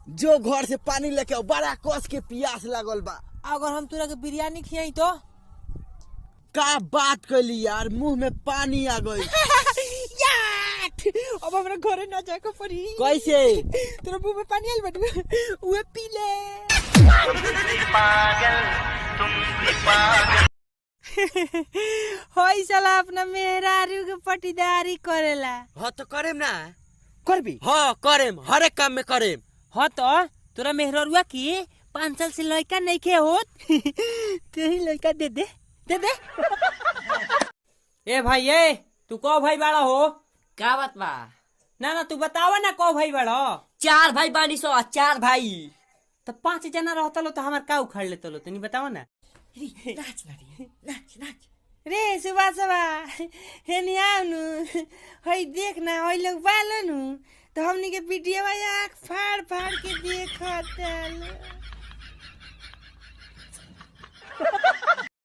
जो घर से पानी लेके आओ, बड़ा कस के प्यास लागल बा। अगर हम तोरा के बिरयानी खियाई तो का बात कैली यार, मुंह में पानी आ गई। अब हमरा घरे ना जाए को पड़ी। कैसे? तोरा मुंह में पानी आइल बाटे, उहे पी ले। होई साला अपना मेहरारू के पटीदारी करेला। हाँ तो करेम ना। करबी? हाँ करेम, हर एक काम में करेम। हाँ तो तोरा मेहरारुआ की 5 साल से लड़का नहीं खे होत। तू ही लड़का दे दे ए भाई ए, तू को भाई बड़ा हो? क्या बात बा? ना तू बतावा ना को भाई बड़ा? 4 भाई बानी सो, 4 भाई। तो 5 जना रहता लो तो हमार का उखाड़ लेता लो, तनी बतावा ना। नाच नाच रे सुबह हे नहीं आउनु, हई देख ना हई लोग बालो नु, तो हमनी के वीडियो आँख फाड़ फाड़ के देखत।